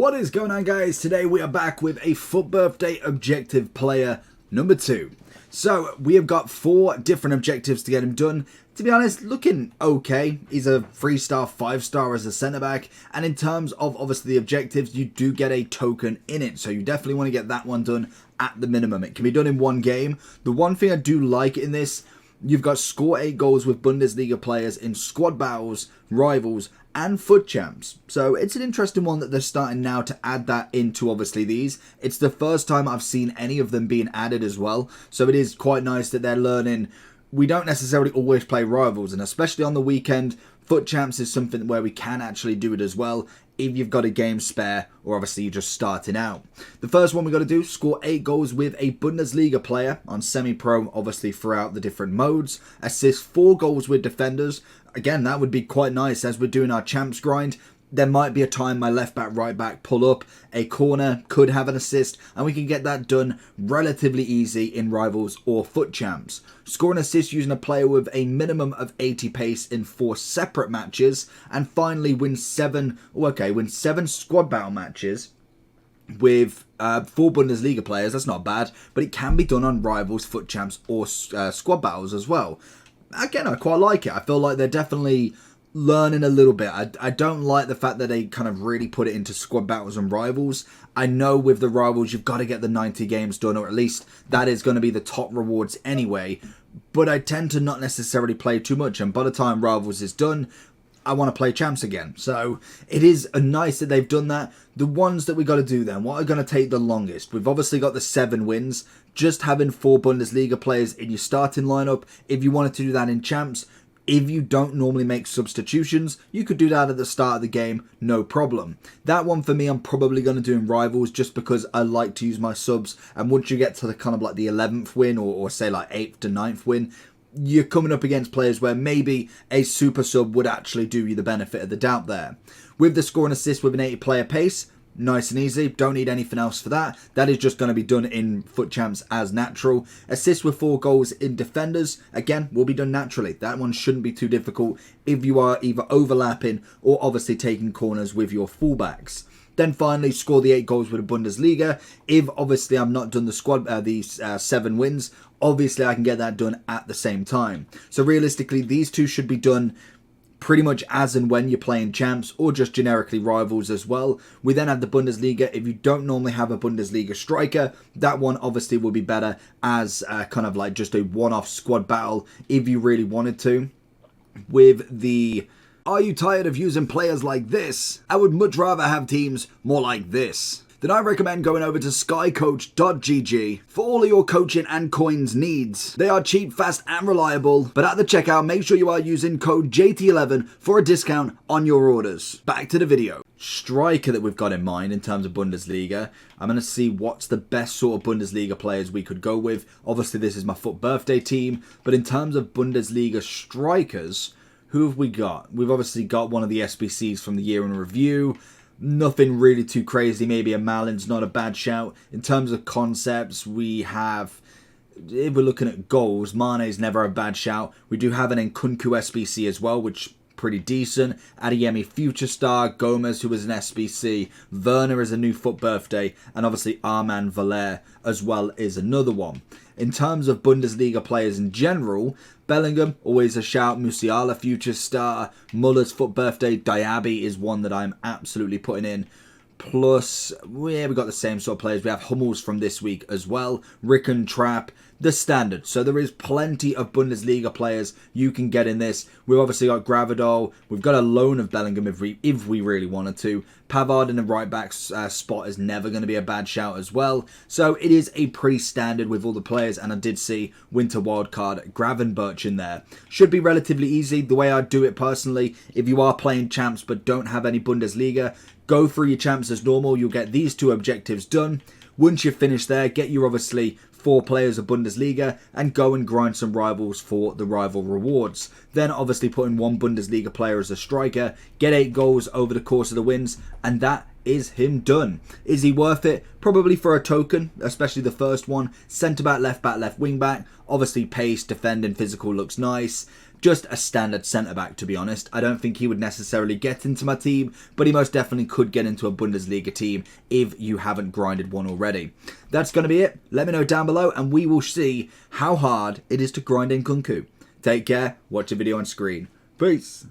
What is going on, guys? Today we are back with a FUT Birthday objective player number 2. So we have got 4 different objectives to get him done. To be honest, looking okay. He's a 3-star, 5-star as a centre back, and in terms of obviously the objectives, you do get a token in it, so you definitely want to get that one done at the minimum. It can be done in one game. The one thing I do like in this, you've got score 8 goals with Bundesliga players in squad battles, rivals, and FUT champs. So it's an interesting one that they're starting now to add that into obviously these. It's the first time I've seen any of them being added as well. So it is quite nice that they're learning. We don't necessarily always play rivals, and especially on the weekend, FUT champs is something where we can actually do it as well if you've got a game spare or obviously you're just starting out. The first one we got to do, score 8 goals with a Bundesliga player on semi-pro, obviously throughout the different modes. Assist 4 goals with defenders. Again, that would be quite nice as we're doing our champs grind. There might be a time my left back, right back pull up a corner, could have an assist, and we can get that done relatively easy in rivals or FUT champs. Score an assist using a player with a minimum of 80 pace in 4 separate matches, and finally win 7 squad battle matches with 4 Bundesliga players. That's not bad, but it can be done on rivals, FUT champs, or squad battles as well. Again, I quite like it. I feel like they're definitely learning a little bit. I don't like the fact that they kind of really put it into squad battles and rivals. I know with the rivals you've got to get the 90 games done, or at least that is going to be the top rewards anyway, but I tend to not necessarily play too much, and by the time rivals is done, I want to play champs again. So it is nice that they've done that. The ones that we got to do then, what are going to take the longest? We've obviously got the 7 wins. Just having 4 Bundesliga players in your starting lineup, if you wanted to do that in champs, if you don't normally make substitutions, you could do that at the start of the game, no problem. That one for me, I'm probably going to do in rivals just because I like to use my subs. And once you get to the kind of like the 11th win or say like 8th to 9th win, you're coming up against players where maybe a super sub would actually do you the benefit of the doubt there. With the score and assist with an 80 player pace, nice and easy, don't need anything else for that. That is just going to be done in FUT champs as natural. Assist with 4 goals in defenders, again, will be done naturally. That one shouldn't be too difficult if you are either overlapping or obviously taking corners with your fullbacks. Then finally, score the 8 goals with a Bundesliga. If obviously I've not done the squad, these 7 wins, obviously I can get that done at the same time. So realistically, these 2 should be done pretty much as and when you're playing champs or just generically rivals as well. We then have the Bundesliga. If you don't normally have a Bundesliga striker, that one obviously will be better as kind of like just a one-off squad battle if you really wanted to. With the "Are you tired of using players like this? I would much rather have teams more like this," then I recommend going over to skycoach.gg for all of your coaching and coins needs. They are cheap, fast and reliable, but at the checkout make sure you are using code JT11 for a discount on your orders. Back to the video. Striker that we've got in mind in terms of Bundesliga. I'm going to see what's the best sort of Bundesliga players we could go with. Obviously this is my FUT Birthday team, but in terms of Bundesliga strikers, who have we got? We've obviously got one of the SBCs from the year in review. Nothing really too crazy. Maybe a Malin's not a bad shout. In terms of concepts, we have, if we're looking at goals, Mane's never a bad shout. We do have an Nkunku SBC as well, which pretty decent. Adeyemi Future Star, Gomez, who was an SBC, Werner is a new FUT Birthday, and obviously Armand Valer as well is another one. In terms of Bundesliga players in general, Bellingham, always a shout. Musiala, Future Star. Muller's FUT Birthday. Diaby is one that I'm absolutely putting in. Plus, we've got the same sort of players. We have Hummels from this week as well. Ricken, Trapp, the standard. So there is plenty of Bundesliga players you can get in this. We've obviously got Gravadol. We've got a loan of Bellingham if we really wanted to. Pavard in the right back spot is never going to be a bad shout as well. So it is a pretty standard with all the players. And I did see Winter Wildcard Gravenberch in there. Should be relatively easy. The way I do it personally, if you are playing champs but don't have any Bundesliga, go through your champs as normal. You'll get these 2 objectives done. Once you've finished there, get your obviously 4 players of Bundesliga and go and grind some rivals for the rival rewards. Then obviously put in 1 Bundesliga player as a striker, get 8 goals over the course of the wins, and that is him done. Is he worth it? Probably for a token, especially the first one. Centre back, left wing back. Obviously pace, defending, physical looks nice. just a standard centre-back, to be honest. I don't think he would necessarily get into my team, but he most definitely could get into a Bundesliga team if you haven't grinded one already. That's going to be it. Let me know down below, and we will see how hard it is to grind Nkunku. Take care. Watch the video on screen. Peace.